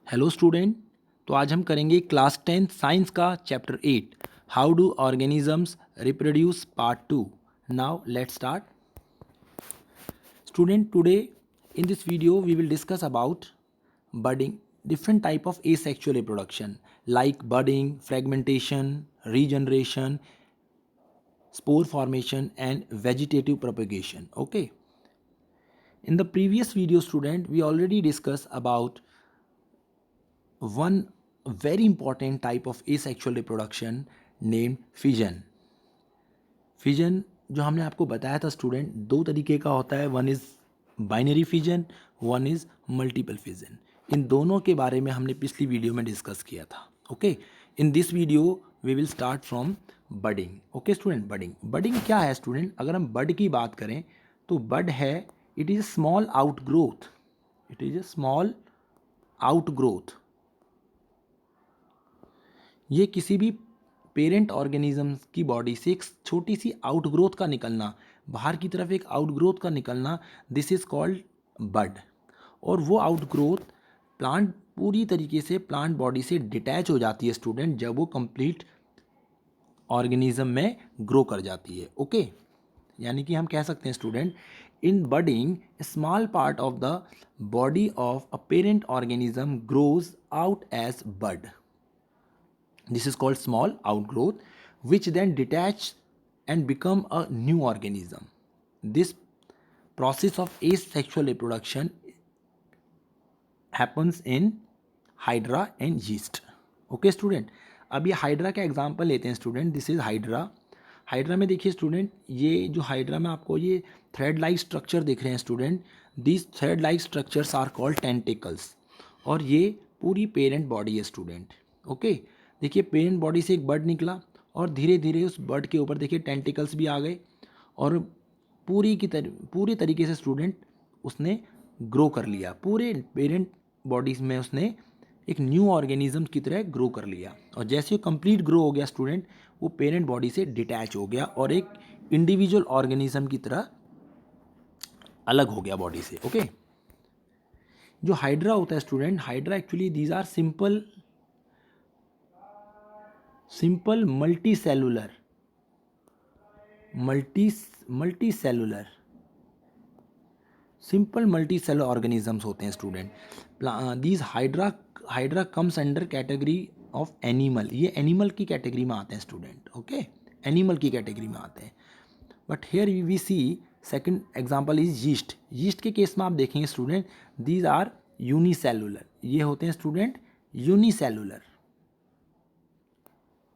Hello student. तो आज हम करेंगे क्लास 10 साइंस का chapter 8 how do organisms reproduce part 2। Now let's start. Student, today in this video we will discuss about budding, different type of asexual reproduction like budding, fragmentation, regeneration, spore formation and vegetative propagation. Okay, in the previous video student we already discussed about one very important type of asexual reproduction named fission. Fission जो हमने आपको बताया था student, दो तरीके का होता है, one is binary fission, one is multiple fission. इन दोनों के बारे में हमने पिछली वीडियो में डिस्कस किया था। Okay, in this video we will start from budding. Okay student, budding क्या है स्टूडेंट? अगर हम बड की बात करें तो बड है, it is small outgrowth, it is a small outgrowth. ये किसी भी पेरेंट ऑर्गेनिज्म की बॉडी से एक छोटी सी आउटग्रोथ का निकलना, बाहर की तरफ एक आउटग्रोथ का निकलना, दिस इज कॉल्ड बड। और वो आउटग्रोथ प्लांट पूरी तरीके से प्लांट बॉडी से डिटैच हो जाती है स्टूडेंट जब वो कंप्लीट ऑर्गेनिज्म में ग्रो कर जाती है। ओके, यानी कि हम कह सकते हैं student, in budding small part of the body of a parent organism grows out as bud. This is called small outgrowth, which then detach and become a new organism. This process of asexual reproduction happens in hydra and yeast. Okay student, अब ये hydra का example लेते हैं student. This is hydra. Hydra में देखिए student, ये जो hydra में आपको ये थ्रेड लाइक स्ट्रक्चर दिख रहे हैं student, this thread like structures are called tentacles. और ये पूरी पेरेंट बॉडी है स्टूडेंट। ओके, देखिए पेरेंट बॉडी से एक बर्ड निकला और धीरे धीरे उस बर्ड के ऊपर देखिए टेंटिकल्स भी आ गए और पूरी तरीके से स्टूडेंट उसने ग्रो कर लिया, पूरे पेरेंट बॉडीज में उसने एक न्यू ऑर्गेनिज्म की तरह ग्रो कर लिया। और जैसे वो कंप्लीट ग्रो हो गया स्टूडेंट, वो पेरेंट बॉडी से डिटैच हो गया और एक इंडिविजुअल ऑर्गेनिज्म की तरह अलग हो गया बॉडी से। ओके, जो हाइड्रा होता है student, hydra actually these are simple multicellular organisms होते हैं student. These hydra comes under category of animal, ये एनिमल की कैटेगरी में आते हैं स्टूडेंट। ओके, एनिमल की कैटेगरी में आते हैं। But here we see second example is yeast. Yeast के केस में आप देखेंगे स्टूडेंट, दीज आर यूनिसेलुलर, ये होते हैं स्टूडेंट यूनिसेलुलर,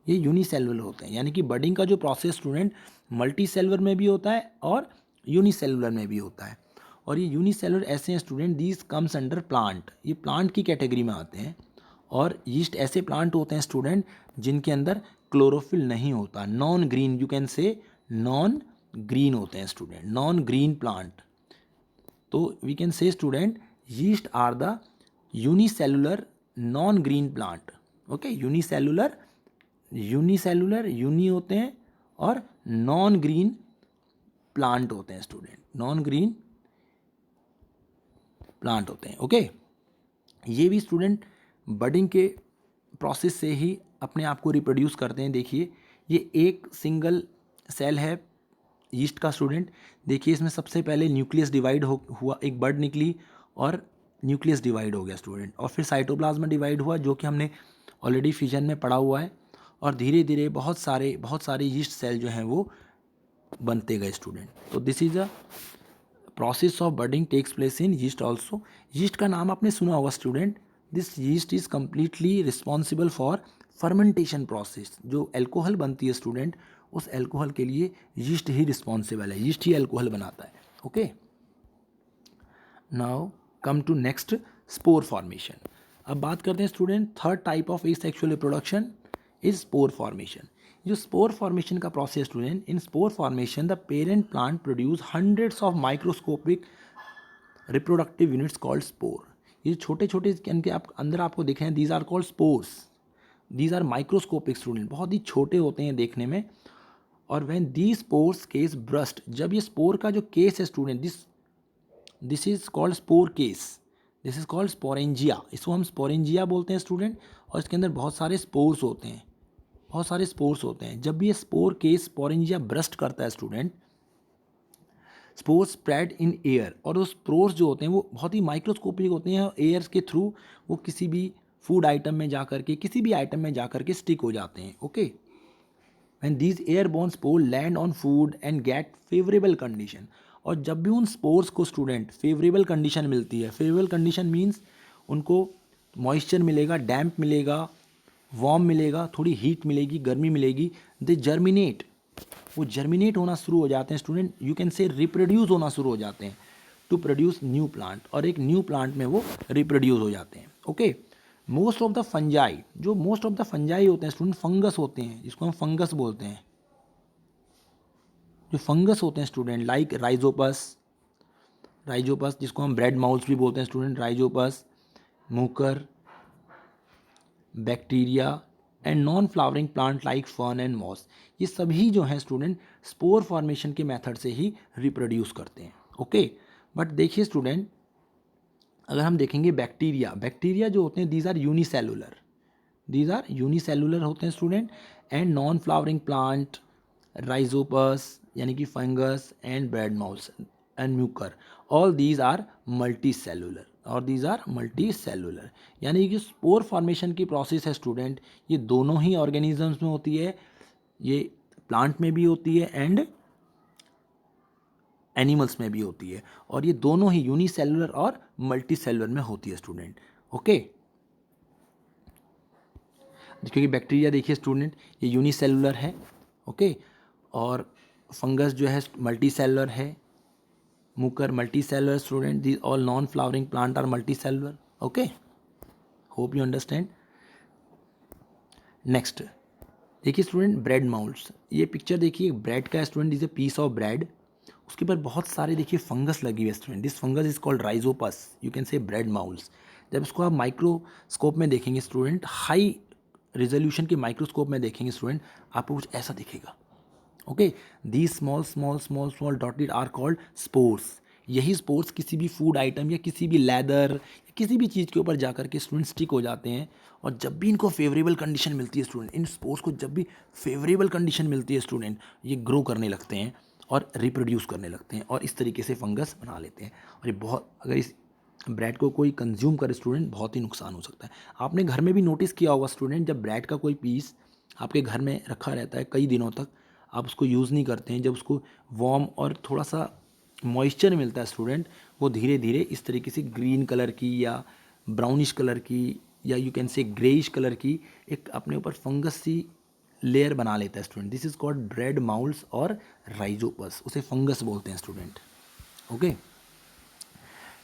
ये यूनिसेलुलर होते हैं। यानी कि बडिंग का जो प्रोसेस स्टूडेंट मल्टी सेलुलर में भी होता है और यूनिसेलुलर में भी होता है। और ये यूनिसेलुलर ऐसे हैं student, these comes under plant, ये प्लांट की कैटेगरी में आते हैं। और यीस्ट ऐसे प्लांट होते हैं स्टूडेंट जिनके अंदर क्लोरोफिल नहीं होता, non green, you can say non green होते हैं स्टूडेंट, नॉन ग्रीन प्लांट। तो we can say student yeast are the unicellular non green plant. Okay, unicellular uni होते हैं और नॉन ग्रीन प्लांट होते हैं स्टूडेंट, नॉन ग्रीन प्लांट होते हैं। ओके, ये भी स्टूडेंट बडिंग के प्रोसेस से ही अपने आप को रिप्रोड्यूस करते हैं। देखिए ये एक सिंगल सेल है यीस्ट का स्टूडेंट। देखिए इसमें सबसे पहले न्यूक्लियस डिवाइड हुआ, एक बड निकली और न्यूक्लियस डिवाइड हो गया स्टूडेंट, और फिर साइटोप्लाज्म डिवाइड हुआ जो कि हमने ऑलरेडी फिजन में पढ़ा हुआ है। और धीरे धीरे बहुत सारे यीस्ट सेल जो हैं वो बनते गए स्टूडेंट। तो this is a process of budding takes place in yeast also. Yeast का नाम आपने सुना होगा student, this yeast is completely responsible for fermentation process. जो एल्कोहल बनती है स्टूडेंट, उस एल्कोहल के लिए यीस्ट ही रिस्पॉन्सिबल है, यीस्ट ही एल्कोहल बनाता है। Okay, now come to next, spore formation. अब बात करते हैं student third type of asexual reproduction is spore formation. जो स्पोर फॉर्मेशन का process student, in spore formation the parent plant produce hundreds of microscopic reproductive units called spore. ये छोटे छोटे इनके आप अंदर आपको दिख रहे हैं, these are called spores, these are microscopic student, बहुत ही छोटे होते हैं देखने में। और when these spores case burst, जब ये स्पोर का जो केस है student, this is called spore case, this is called sporangia, इसको हम स्पोरेंजिया बोलते हैं स्टूडेंट। और इसके अंदर बहुत सारे स्पोर्स होते हैं, बहुत सारे स्पोर्स होते हैं। जब भी ये स्पोर के स्पोरेंजिया ब्रस्ट करता है student, spores spread in air, और वो स्पोर्स जो होते हैं वो बहुत ही माइक्रोस्कोपिक होते हैं, एयर के थ्रू वो किसी भी फूड आइटम में जा करके, किसी भी आइटम में जा करके स्टिक हो जाते हैं। Okay, when these airborne spores land on food and get favorable condition, और जब भी उन स्पोर्स को स्टूडेंट फेवरेबल कंडीशन मिलती है, फेवरेबल कंडीशन मीन्स उनको मॉइस्चर मिलेगा, डैम्प मिलेगा, वार्म मिलेगा, थोड़ी हीट मिलेगी, गर्मी मिलेगी, दे जर्मिनेट, वो जर्मिनेट होना शुरू हो जाते हैं स्टूडेंट, यू कैन से रिप्रोड्यूस होना शुरू हो जाते हैं, टू प्रोड्यूस न्यू प्लांट, और एक न्यू प्लांट में वो रिप्रोड्यूस हो जाते हैं। Okay, most of the fungi, जो मोस्ट ऑफ द फंजाई होते हैं स्टूडेंट, फंगस होते हैं, जिसको हम फंगस बोलते हैं, जो फंगस होते हैं स्टूडेंट, लाइक राइजोपस, राइजोपस जिसको हम ब्रेड माउस भी बोलते हैं student, Rhizopus, Mucor, bacteria and non flowering plant like fern and moss, ये सभी जो हैं स्टूडेंट स्पोर फॉर्मेशन के मेथड से ही रिप्रोड्यूस करते हैं। ओके, बट देखिए स्टूडेंट, अगर हम देखेंगे बैक्टीरिया, बैक्टीरिया जो होते हैं these are unicellular, these are unicellular होते हैं student, and non flowering plant, rhizopus यानी कि fungus, and bread mould and mucor, all these are multicellular, और दीज आर मल्टी सेलुलर, यानी कि स्पोर फॉर्मेशन की प्रोसेस है स्टूडेंट, ये दोनों ही ऑर्गेनिजम्स में होती है, ये प्लांट में भी होती है एंड एनिमल्स में भी होती है, और ये दोनों ही यूनिसेलुलर और मल्टी सेलुलर में होती है स्टूडेंट। ओके, क्योंकि बैक्टीरिया देखिए स्टूडेंट ये यूनिसेलुलर है, ओके, और फंगस जो है मल्टी सेलुलर है, mucor multicellular student, the all non flowering plant are multicellular. Okay, hope you understand. Next देखिए स्टूडेंट, ब्रेड माउल्ड्स, ये पिक्चर देखिए ब्रेड का student, is a piece of bread, उसके ऊपर बहुत सारे देखिए फंगस लगी हुई है student, this fungus is called Rhizopus, you can say bread moulds. जब इसको आप माइक्रोस्कोप में देखेंगे स्टूडेंट, हाई रिजोल्यूशन के माइक्रोस्कोप में देखेंगे स्टूडेंट, आपको कुछ ऐसा दिखेगा। Okay, the small small small small dotted are called spores, यही स्पोर्स किसी भी फूड आइटम या किसी भी लेदर या किसी भी चीज़ के ऊपर जाकर के स्टूडेंट स्टिक हो जाते हैं, और जब भी इनको फेवरेबल कंडीशन मिलती है स्टूडेंट, इन स्पोर्स को जब भी फेवरेबल कंडीशन मिलती है स्टूडेंट, ये ग्रो करने लगते हैं और रिप्रोड्यूस करने लगते हैं, और इस तरीके से फंगस बना लेते हैं। और ये बहुत, अगर इस ब्रेड को कोई कंज्यूम करे स्टूडेंट, बहुत ही नुकसान हो सकता है। आपने घर में भी नोटिस किया होगा स्टूडेंट, जब ब्रेड का कोई पीस आपके घर में रखा रहता है कई दिनों तक, आप उसको यूज़ नहीं करते हैं, जब उसको वार्म और थोड़ा सा मॉइस्चर मिलता है स्टूडेंट, वो धीरे धीरे इस तरीके से ग्रीन कलर की या ब्राउनिश कलर की या यू कैन से ग्रेइश कलर की एक अपने ऊपर फंगस सी लेयर बना लेता है student, this is called bread moulds और राइजोपस, उसे फंगस बोलते हैं student. Okay,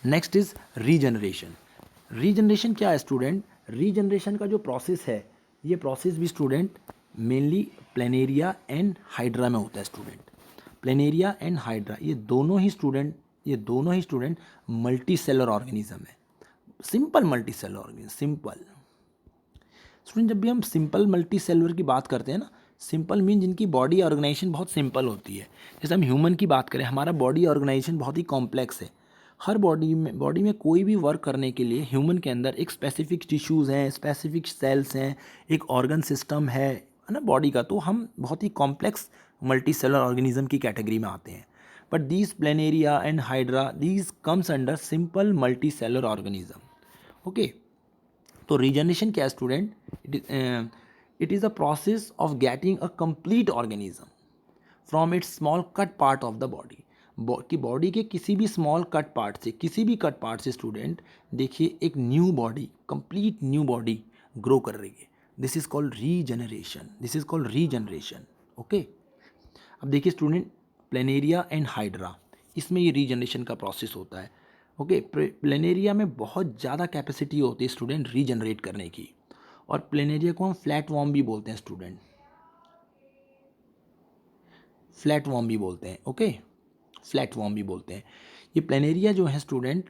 next is regeneration. Regeneration क्या है स्टूडेंट? रीजनरेशन का जो प्रोसेस है, ये प्रोसेस भी student mainly planaria and hydra में होता है स्टूडेंट। प्लेनेरिया एंड हाइड्रा ये दोनों ही स्टूडेंट मल्टी सेलर ऑर्गेनिज्म है, simple multi cellular organism, simple student. जब भी हम सिंपल मल्टी सेलुलर की बात करते हैं ना, सिंपल मीन जिनकी बॉडी ऑर्गेनाइजेशन बहुत सिंपल होती है। जैसे हम ह्यूमन की बात करें, हमारा बॉडी ऑर्गेनाइजेशन बहुत ही कॉम्प्लेक्स है। हर बॉडी में कोई भी वर्क करने के लिए ह्यूमन के अंदर एक स्पेसिफिक टिश्यूज़ हैं, स्पेसिफिक सेल्स हैं, एक ऑर्गन सिस्टम है ना बॉडी का, तो हम बहुत ही कॉम्प्लेक्स मल्टी सेलर ऑर्गेनिज्म की कैटेगरी में आते हैं। But these planaria and hydra, these comes under simple multi cellular organism. Okay, तो रीजनरेशन क्या है student? It is a process of getting a complete organism from its small cut part of the body, कि body के किसी भी small cut part से, किसी भी कट पार्ट से स्टूडेंट देखिए एक new body, complete new body grow कर रही है। This is called regeneration, this is called regeneration. Okay, अब देखिए स्टूडेंट, प्लेनेरिया एंड हाइड्रा, इसमें ये रीजनरेशन का प्रोसेस होता है। ओके, प्लेनेरिया में बहुत ज़्यादा कैपेसिटी होती है स्टूडेंट रीजनरेट करने की, और प्लेनेरिया को हम फ्लैट वॉर्म भी बोलते हैं स्टूडेंट, फ्लैट वॉर्म भी बोलते हैं। ओके, फ्लैट वॉर्म भी बोलते हैं। ये प्लेनेरिया जो है स्टूडेंट,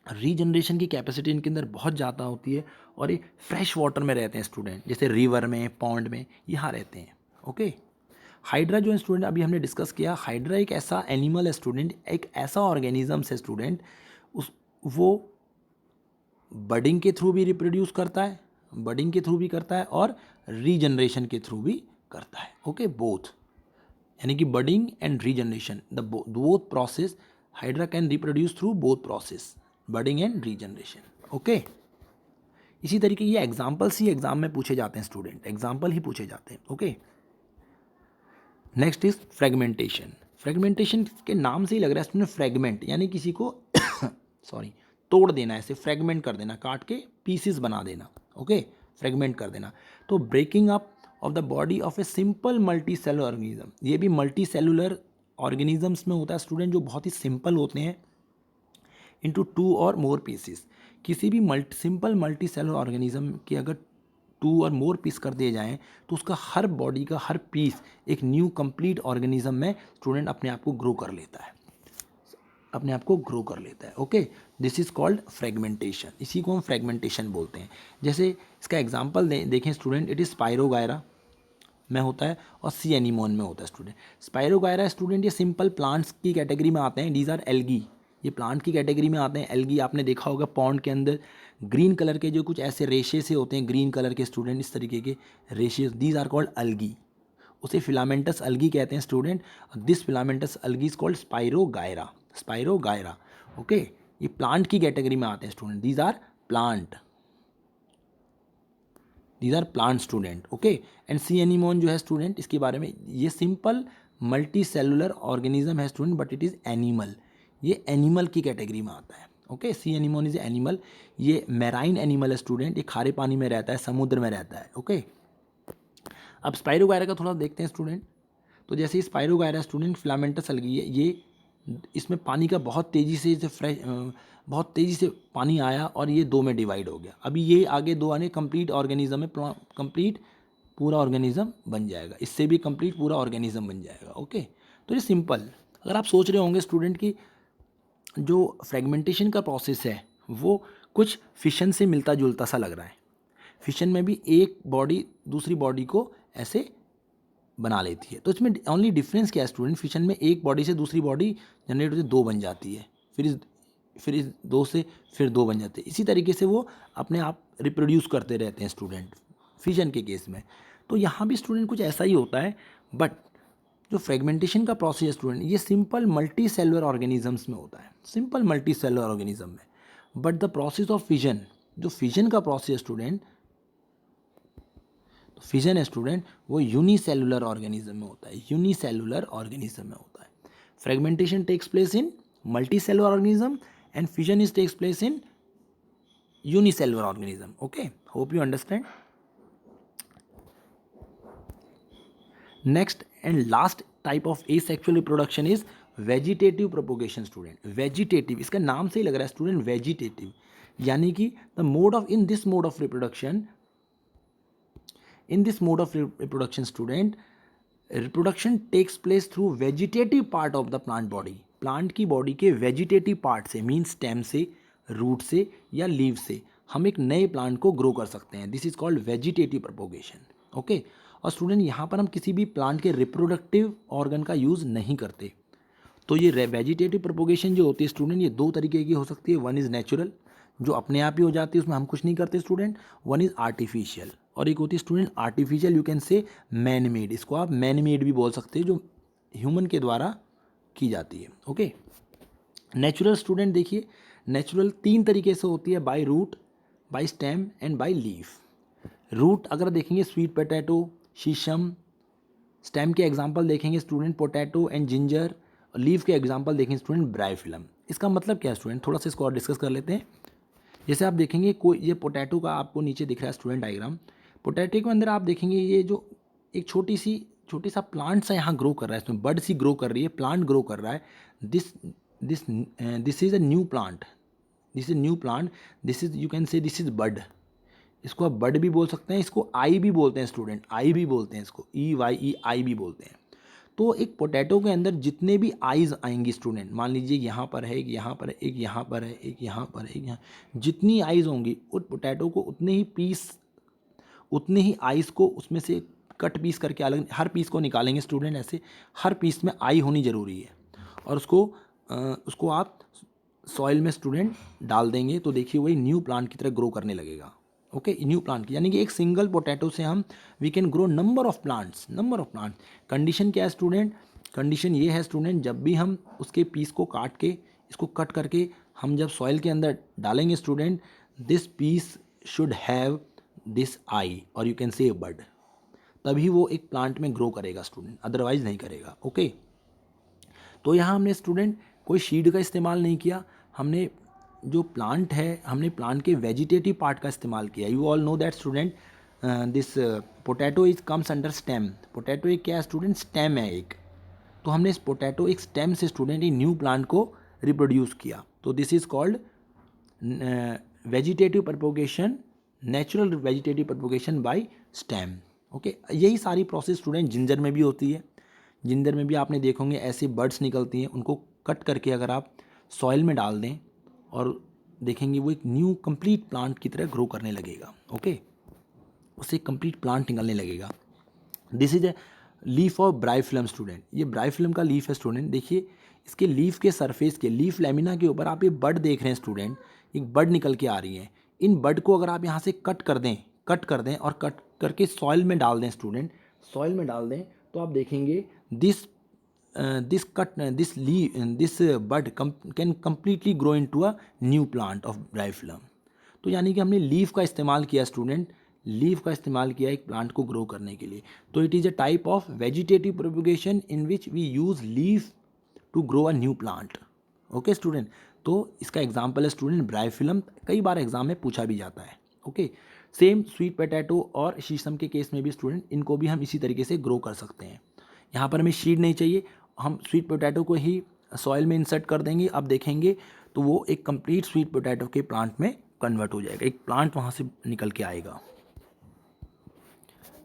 रीजनरेशन की कैपेसिटी इनके अंदर बहुत ज़्यादा होती है, और ये फ्रेश वाटर में रहते हैं स्टूडेंट, जैसे रिवर में, पॉन्ड में, यहाँ रहते हैं। ओके, हाइड्रा जो है स्टूडेंट, अभी हमने डिस्कस किया, हाइड्रा एक ऐसा एनिमल है स्टूडेंट, एक ऐसा ऑर्गेनिज्म है स्टूडेंट, उस वो बडिंग के थ्रू भी रिप्रोड्यूस करता है, बडिंग के थ्रू भी करता है और रीजनरेशन के थ्रू भी करता है। ओके, बोथ, यानी कि budding and regeneration, the both process, hydra can reproduce through both process, budding and regeneration. Okay, इसी तरीके ये एग्जाम्पल्स ही एग्जाम में पूछे जाते हैं स्टूडेंट, एग्जाम्पल ही पूछे जाते हैं। Okay, next is fragmentation. Fragmentation के नाम से ही लग रहा है स्टूडेंट, फ्रेगमेंट यानी किसी को सॉरी तोड़ देना, ऐसे फ्रेगमेंट कर देना, काट के पीसेस बना देना। ओके, फ्रेगमेंट कर देना। तो breaking up of the body of a simple multicellular organism, ये भी मल्टी सेलुलर ऑर्गेनिजम्स में होता है स्टूडेंट, जो बहुत ही सिंपल होते हैं, इनटू 2 और मोर पीसेस। किसी भी सिंपल मल्टी सेलुलर ऑर्गेनिज्म के अगर 2 और मोर पीस कर दिए जाएं तो उसका हर बॉडी का हर पीस एक न्यू कंप्लीट ऑर्गेनिज्म में स्टूडेंट अपने आप को ग्रो कर लेता है, अपने आप को ग्रो कर लेता है। Okay, this is called fragmentation, इसी को हम फ्रेगमेंटेशन बोलते हैं। जैसे इसका एग्जांपल देखें स्टूडेंट, इट इज़ स्पाइरोगायरा में होता है और सी एनीमोन में होता है स्टूडेंट। स्पाइरोगायरा स्टूडेंट ये सिंपल प्लांट्स की कैटेगरी में आते हैं, दीज आर एल्गी, ये प्लांट की कैटेगरी में आते हैं। एल्गी आपने देखा होगा पॉन्ड के अंदर ग्रीन कलर के जो कुछ ऐसे रेशे से होते हैं, ग्रीन कलर के स्टूडेंट, इस तरीके के रेशे, दीज आर कॉल्ड अलगी, उसे फिलामेंटस अलगी कहते हैं student. This filamentous algae is called Spirogyra, Spirogyra. Okay, ये प्लांट की कैटेगरी में आते हैं student, these are plant, these are plant student. Okay, and sea anemone जो है स्टूडेंट, इसके बारे में, ये सिंपल मल्टी सेलुलर ऑर्गेनिज्म है student, but it is animal, ये एनिमल की कैटेगरी में आता है। Okay, sea anemone is animal, ये मैराइन एनिमल है स्टूडेंट, ये खारे पानी में रहता है, समुद्र में रहता है। ओके, अब स्पाइरोगायरा का थोड़ा देखते हैं स्टूडेंट। तो जैसे ही स्पाइरोगायरा स्टूडेंट फिलामेंटस अलगी है, ये इसमें पानी का बहुत तेज़ी से बहुत तेज़ी से पानी आया और ये 2 में डिवाइड हो गया। अभी ये आगे 2 आने कंप्लीट ऑर्गेनिज्म में, कंप्लीट पूरा ऑर्गेनिज्म बन जाएगा, इससे भी कंप्लीट पूरा ऑर्गेनिज्म बन जाएगा। ओके, तो ये सिंपल, अगर आप सोच रहे होंगे स्टूडेंट कि जो फ्रेगमेंटेशन का प्रोसेस है वो कुछ फिशन से मिलता जुलता सा लग रहा है, फिशन में भी एक बॉडी दूसरी बॉडी को ऐसे बना लेती है, तो इसमें ओनली डिफरेंस क्या है स्टूडेंट, फिशन में एक बॉडी से दूसरी बॉडी जनरेट होती है, 2 बन जाती है, फिर इस 2 से फिर 2 बन जाते हैं। इसी तरीके से वो अपने आप रिप्रोड्यूस करते रहते हैं स्टूडेंट फिशन के केस में। तो यहाँ भी स्टूडेंट कुछ ऐसा ही होता है, बट जो फ्रेगमेंटेशन का प्रोसेस है स्टूडेंट, ये सिंपल मल्टी सेलुलर ऑर्गेनिजम्स में होता है, सिंपल मल्टी सेलुलर ऑर्गेनिज्म में। But the process of fission, जो फिजन का प्रोसेस स्टूडेंट, फिजन है स्टूडेंट, वो यूनिसेलुलर ऑर्गेनिज्म में होता है, यूनिसेलुलर ऑर्गेनिज्म में होता है। Fragmentation takes place in multicellular organism and fission is takes place in unicellular organism. Okay, hope you understand. Next and last type of asexual reproduction is vegetative propagation student. Vegetative, इसका नाम से ही लग रहा है student vegetative, यानी कि the mode of in this mode of reproduction, in this mode of reproduction student, reproduction takes place through vegetative part of the plant body, plant की body के वेजिटेटिव पार्ट से, मीन स्टेम से, root से या leave से हम एक नए प्लांट को ग्रो कर सकते हैं, this is called vegetative propagation. Okay, और स्टूडेंट यहाँ पर हम किसी भी प्लांट के रिप्रोडक्टिव ऑर्गन का यूज़ नहीं करते। तो ये वेजिटेटिव प्रोपोगेशन जो होती है स्टूडेंट, ये 2 तरीके की हो सकती है, वन इज़ नेचुरल, जो अपने आप ही हो जाती है, उसमें हम कुछ नहीं करते स्टूडेंट, वन इज़ आर्टिफिशियल, और एक होती है स्टूडेंट आर्टिफिशियल, यू कैन से मैन मेड, इसको आप मैन मेड भी बोल सकते हैं, जो ह्यूमन के द्वारा की जाती है। ओके, नेचुरल स्टूडेंट देखिए, नेचुरल 3 तरीके से होती है, by root, by stem and by leaf. Root अगर देखेंगे स्वीट पोटैटो, शीशम, स्टेम के एग्जाम्पल देखेंगे स्टूडेंट पोटैटो एंड जिंजर, और लीफ के एग्जाम्पल देखेंगे स्टूडेंट ब्रायोफिलम। इसका मतलब क्या है स्टूडेंट, थोड़ा सा इसको और डिस्कस कर लेते हैं। जैसे आप देखेंगे कोई, ये पोटैटो का आपको नीचे दिख रहा है स्टूडेंट डायग्राम, पोटैटो के अंदर आप देखेंगे ये जो एक छोटी सा प्लांट सा यहाँ ग्रो कर रहा है, इसमें बड सी ग्रो कर रही है, प्लांट ग्रो कर रहा है, this is a new plant, this is new plant, this is, you can say this is bud, इसको आप बड भी बोल सकते हैं, इसको आई भी बोलते हैं स्टूडेंट, आई भी बोलते हैं इसको, EYE आई भी बोलते हैं। तो एक पोटैटो के अंदर जितने भी आइज़ आएंगी स्टूडेंट, मान लीजिए यहाँ पर है, एक यहाँ पर है, एक यहाँ पर है, एक यहाँ पर है, एक यहाँ, जितनी आइज़ होंगी उस पोटैटो को उतने ही आइज़ को उसमें से कट पीस करके अलग, हर पीस को निकालेंगे स्टूडेंट, ऐसे हर पीस में आई होनी ज़रूरी है, और उसको आप सॉइल में स्टूडेंट डाल देंगे तो देखिए वही न्यू प्लांट की तरह ग्रो करने लगेगा। ओके, न्यू प्लांट की यानी कि एक सिंगल पोटैटो से हम we can grow number of plants, number of plant. Condition क्या है स्टूडेंट? कंडीशन ये है स्टूडेंट, जब भी हम उसके पीस को काट के, इसको कट करके हम जब सॉइल के अंदर डालेंगे student, this piece should have this eye और यू कैन से बड, तभी वो एक प्लांट में ग्रो करेगा स्टूडेंट, अदरवाइज नहीं करेगा। ओके, तो यहाँ हमने स्टूडेंट कोई शीड का इस्तेमाल नहीं किया, हमने जो प्लांट है हमने प्लांट के वेजिटेटिव पार्ट का इस्तेमाल किया। You all know that student this potato is comes under stem. Potato एक क्या है स्टूडेंट? स्टेम है एक। तो हमने इस पोटैटो एक स्टेम से स्टूडेंट एक न्यू प्लांट को रिप्रोड्यूस किया, तो this is called vegetative propagation, natural vegetative propagation by stem. Okay, यही सारी प्रोसेस स्टूडेंट जिंजर में भी होती है। जिंजर में भी आपने देखोगे ऐसे बर्ड्स निकलती हैं, उनको कट करके अगर आप सॉइल में डाल दें और देखेंगे वो एक न्यू कंप्लीट प्लांट की तरह ग्रो करने लगेगा। ओके, उससे कंप्लीट प्लांट निकलने लगेगा। This is a leaf of Bryophyllum student. ये ब्राइफिलम का लीफ है स्टूडेंट। देखिए इसके लीफ के सरफेस के, लीफ लेमिना के ऊपर आप ये बड देख रहे हैं स्टूडेंट, एक बड निकल के आ रही है। इन बड को अगर आप यहाँ से कट कर दें और कट करके सॉइल में डाल दें स्टूडेंट, सॉइल में डाल दें तो आप देखेंगे this this bud can completely grow into a new plant of Bryophyllum. तो यानी कि हमने लीफ का इस्तेमाल किया स्टूडेंट, लीफ का इस्तेमाल किया एक प्लांट को ग्रो करने के लिए। तो it is a type of vegetative propagation in which we use leaf to grow a new plant. Okay student, तो इसका एग्जाम्पल है स्टूडेंट ब्राइफिलम, कई बार एग्जाम में पूछा भी जाता है। ओके, सेम स्वीट पोटैटो और शीशम के केस में भी स्टूडेंट इनको भी हम इसी तरीके से ग्रो कर सकते हैं। यहाँ पर हमें शीड नहीं चाहिए, हम स्वीट पोटैटो को ही सॉइल में इंसर्ट कर देंगे। अब देखेंगे तो वो एक कंप्लीट स्वीट पोटैटो के प्लांट में कन्वर्ट हो जाएगा, एक प्लांट वहाँ से निकल के आएगा।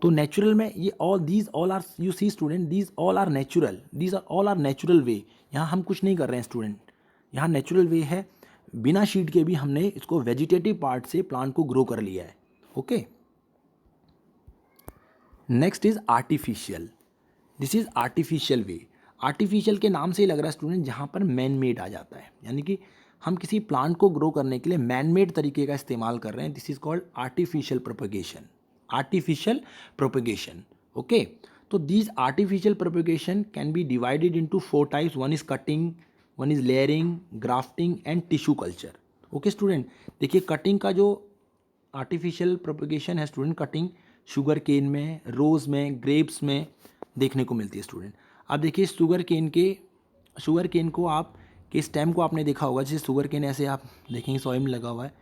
तो नेचुरल में ये all these all are, you see student, these all are natural, these are all are natural way. यहाँ हम कुछ नहीं कर रहे हैं स्टूडेंट, यहाँ नेचुरल वे है, बिना शीड के भी हमने इसको वेजिटेटिव पार्ट से प्लांट को ग्रो कर लिया है। Okay, next is artificial. This is artificial way. Artificial के नाम से ही लग रहा है स्टूडेंट जहाँ पर मैन मेड आ जाता है, यानी कि हम किसी प्लांट को ग्रो करने के लिए मैन मेड तरीके का इस्तेमाल कर रहे हैं। This is called artificial propagation, artificial propagation. Okay, तो these artificial propagation can be divided into 4 types. One is cutting, one is layering, grafting and tissue culture. Okay student, देखिए कटिंग का जो आर्टिफिशियल प्रोपगेशन है student, cutting sugarcane में, rose में, grapes में देखने को मिलती है स्टूडेंट। अब देखिए शुगर केन को आप के स्टेम को आपने देखा होगा, जैसे शुगर केन ऐसे आप देखेंगे सॉइल में लगा हुआ है,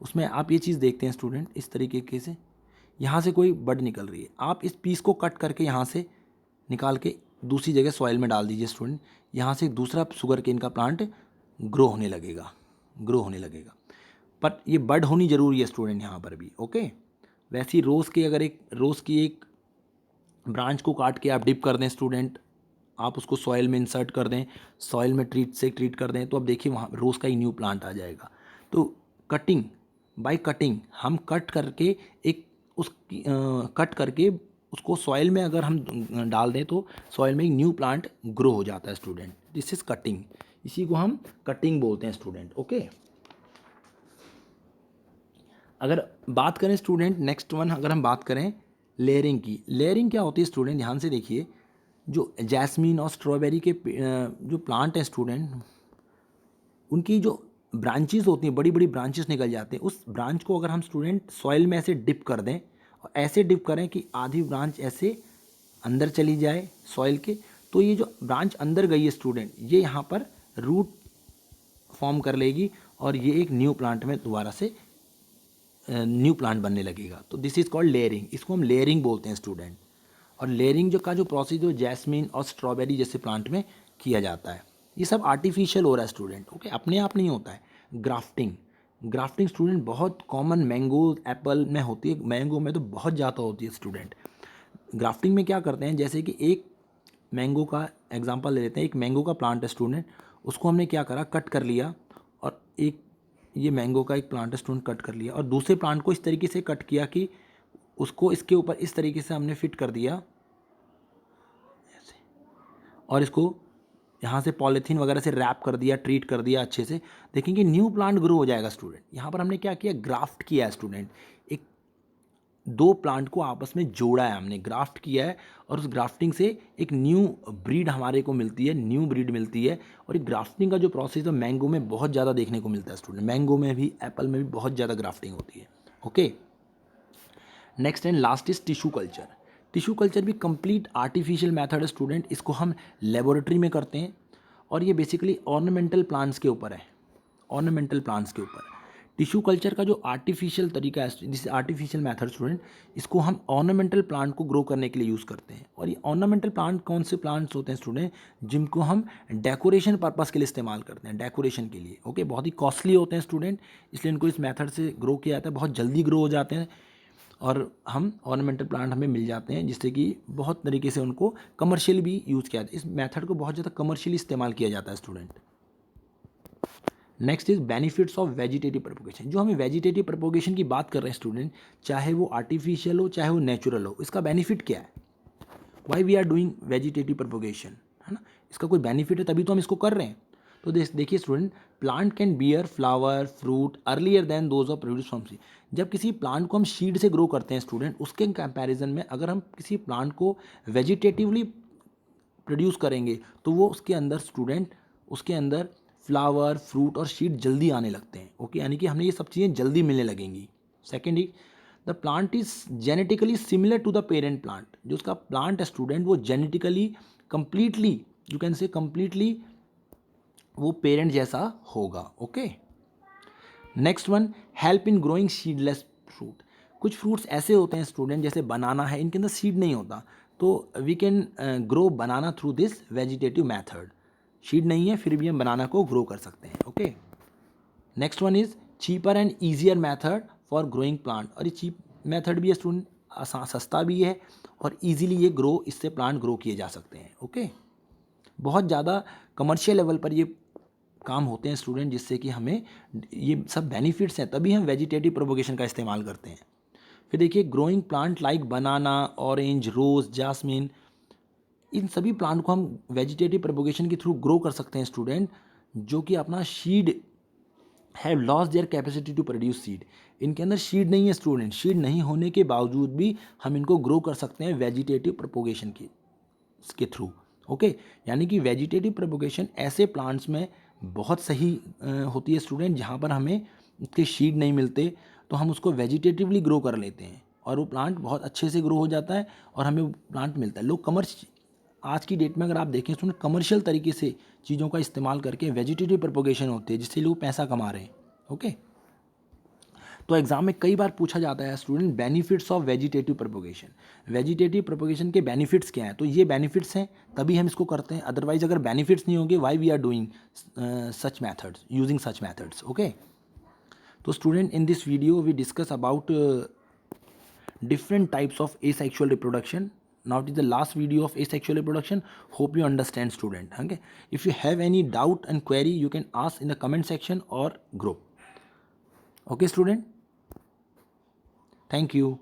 उसमें आप ये चीज़ देखते हैं स्टूडेंट इस तरीके से, यहाँ से कोई बड निकल रही है, आप इस पीस को कट करके यहाँ से निकाल के दूसरी जगह सॉइल में डाल दीजिए स्टूडेंट, यहाँ से दूसरा शुगर केन का प्लांट ग्रो होने लगेगा, ग्रो होने लगेगा। पर ये बड होनी ज़रूरी है स्टूडेंट यहाँ पर भी। ओके, वैसी रोज़ की अगर एक रोज़ की एक ब्रांच को काट के आप डिप कर दें स्टूडेंट, आप उसको सॉइल में इंसर्ट कर दें, सॉइल में ट्रीट कर दें, तो अब देखिए वहाँ रोज़ का ही न्यू प्लांट आ जाएगा। तो कटिंग, बाय कटिंग हम कट करके एक उस कट करके उसको सॉइल में अगर हम डाल दें तो सॉइल में एक न्यू प्लांट ग्रो हो जाता है स्टूडेंट। दिस इज कटिंग, इसी को हम कटिंग बोलते हैं स्टूडेंट। ओके, अगर बात करें स्टूडेंट नेक्स्ट वन, अगर हम बात करें लेयरिंग की, लेयरिंग क्या होती है स्टूडेंट, ध्यान से देखिए, जो जैस्मीन और स्ट्रॉबेरी के जो प्लांट हैं स्टूडेंट, उनकी जो ब्रांचेस होती हैं, बड़ी बड़ी ब्रांचेस निकल जाते हैं, उस ब्रांच को अगर हम स्टूडेंट सॉइल में ऐसे डिप कर दें और ऐसे डिप करें कि आधी ब्रांच ऐसे अंदर चली जाए सॉइल के, तो ये जो ब्रांच अंदर गई है स्टूडेंट, ये यहाँ पर रूट फॉर्म कर लेगी और ये एक न्यू प्लांट में दोबारा से न्यू प्लांट बनने लगेगा। तो दिस इज़ कॉल्ड लेयरिंग, इसको हम लेयरिंग बोलते हैं स्टूडेंट। और लेयरिंग जो प्रोसेस जो जैस्मीन और स्ट्रॉबेरी जैसे प्लांट में किया जाता है, ये सब आर्टिफिशियल हो रहा है स्टूडेंट। ओके, अपने आप नहीं होता है। ग्राफ्टिंग, ग्राफ्टिंग स्टूडेंट बहुत कॉमन मैंगो एप्पल में होती है, मैंगो में तो बहुत ज़्यादा होती है स्टूडेंट। ग्राफ्टिंग में क्या करते हैं, जैसे कि एक मैंगो का एग्जांपल ले लेते हैं, एक मैंगो का प्लांट है स्टूडेंट, उसको हमने क्या करा, कट कर लिया, और एक ये मैंगो का एक प्लांट है स्टूडेंट, कट कर लिया और दूसरे प्लांट को इस तरीके से कट किया कि उसको इसके ऊपर इस तरीके से हमने फिट कर दिया ऐसे, और इसको यहाँ से पॉलीथीन वगैरह से रैप कर दिया, ट्रीट कर दिया अच्छे से, देखेंगे न्यू प्लांट ग्रो हो जाएगा स्टूडेंट। यहाँ पर हमने क्या किया, ग्राफ्ट किया है स्टूडेंट, एक दो प्लांट को आपस में जोड़ा है हमने, ग्राफ्ट किया है, और उस ग्राफ्टिंग से एक न्यू ब्रीड हमारे को मिलती है, न्यू ब्रीड मिलती है। और ये ग्राफ्टिंग का जो प्रोसेस है मैंगो में बहुत ज़्यादा देखने को मिलता है स्टूडेंट, मैंगो में भी, एप्पल में भी बहुत ज़्यादा ग्राफ्टिंग होती है। Okay, next and last is tissue culture. Tissue culture भी कंप्लीट आर्टिफिशियल मेथड है स्टूडेंट, इसको हम लेबोरेटरी में करते हैं, और ये बेसिकली ऑर्नामेंटल प्लांट्स के ऊपर है, ऑर्नामेंटल प्लांट्स के ऊपर। टिश्यू कल्चर का जो आर्टिफिशियल तरीका है, जिस आर्टिफिशियल मेथड स्टूडेंट, इसको हम ऑर्नामेंटल प्लांट को ग्रो करने के लिए यूज़ करते हैं। और ये ऑर्नामेंटल प्लांट कौन से प्लांट्स होते हैं स्टूडेंट, जिनको हम डेकोरेशन पर्पस के लिए इस्तेमाल करते हैं, डेकोरेशन के लिए। ओके, बहुत ही कॉस्टली होते हैं स्टूडेंट, इसलिए इनको इस मेथड से ग्रो किया जाता है, बहुत जल्दी ग्रो हो जाते हैं, और हम ऑर्नामेंटल प्लांट हमें मिल जाते हैं, जिससे कि बहुत तरीके से उनको कमर्शियल भी यूज़ किया जाता है। इस मेथड को बहुत ज़्यादा कमर्शियली इस्तेमाल किया जाता है student. Next is benefits of vegetative propagation. जो हमें वेजिटेटिव प्रोपोगेशन की बात कर रहे हैं स्टूडेंट, चाहे वो आर्टिफिशियल हो चाहे वो नेचुरल हो, इसका बेनिफिट क्या है, why we are doing vegetative propagation, है ना, इसका कोई बेनिफिट है तभी तो हम इसको कर रहे हैं। तो देखिए student, plant can bear flower fruit earlier than those of produce from seed. जब किसी प्लांट को हम सीड से ग्रो करते हैं स्टूडेंट, उसके कंपैरिजन में अगर हम किसी प्लांट को वेजिटेटिवली प्रोड्यूस करेंगे तो वो उसके अंदर स्टूडेंट, उसके अंदर फ्लावर फ्रूट और सीड जल्दी आने लगते हैं। ओके, यानी कि हमें ये सब चीज़ें जल्दी मिलने लगेंगी। सेकेंड ही, the plant is genetically similar to the parent plant. जो उसका प्लांट है स्टूडेंट, वो genetically completely, you can say completely वो पेरेंट जैसा होगा। Okay, next one, help in growing seedless fruit. कुछ फ्रूट्स ऐसे होते हैं स्टूडेंट, जैसे बनाना है, इनके अंदर सीड नहीं होता, तो we can grow banana through this vegetative method. Seed नहीं है फिर भी हम बनाना को ग्रो कर सकते हैं। Okay, next one is cheaper and easier method for growing plant. और ये चीप मैथड भी है स्टूडेंट, आसान, सस्ता भी है, और ईजिली ये ग्रो, इससे प्लांट ग्रो किए जा सकते हैं। ओके, बहुत ज़्यादा कमर्शियल लेवल पर ये काम होते हैं स्टूडेंट, जिससे कि हमें ये सब बेनिफिट्स हैं, तभी हम वेजिटेटिव प्रोपोगेशन का इस्तेमाल करते हैं। फिर देखिए, growing plant like banana, orange, rose, jasmine, इन सभी प्लांट को हम वेजिटेटिव प्रोपोगेशन के थ्रू ग्रो कर सकते हैं स्टूडेंट, जो कि अपना seed have lost their capacity to produce seed. इनके अंदर सीड नहीं है स्टूडेंट, सीड नहीं होने के बावजूद भी हम इनको ग्रो कर सकते हैं वेजिटेटिव प्रोपोगेशन के थ्रू। ओके, यानी कि वेजिटेटिव प्रोपोगेशन ऐसे प्लांट्स में बहुत सही होती है स्टूडेंट, जहाँ पर हमें उसके सीड नहीं मिलते, तो हम उसको वेजिटेटिवली ग्रो कर लेते हैं, और वो प्लांट बहुत अच्छे से ग्रो हो जाता है, और हमें वो प्लांट मिलता है। लोग आज की डेट में अगर आप देखें स्टूडेंट, कमर्शियल तरीके से चीज़ों का इस्तेमाल करके वेजिटेटिव प्रोपोगेशन होती है, जिससे लोग पैसा कमा रहे हैं। ओके, तो एग्जाम में कई बार पूछा जाता है student, benefits of vegetative propagation. Vegetative propagation के बेनिफिट्स क्या हैं, तो ये बेनिफिट्स हैं तभी हम इसको करते हैं, अदरवाइज अगर बेनिफिट्स नहीं होंगे, why we are doing such methods, using such methods. Okay, तो student, in this video we discuss about different types of asexual reproduction. Now it is the last video of asexual reproduction. Hope you understand student. Okay, if you have any doubt and query, you can ask in the comment section or group. Okay student, thank you.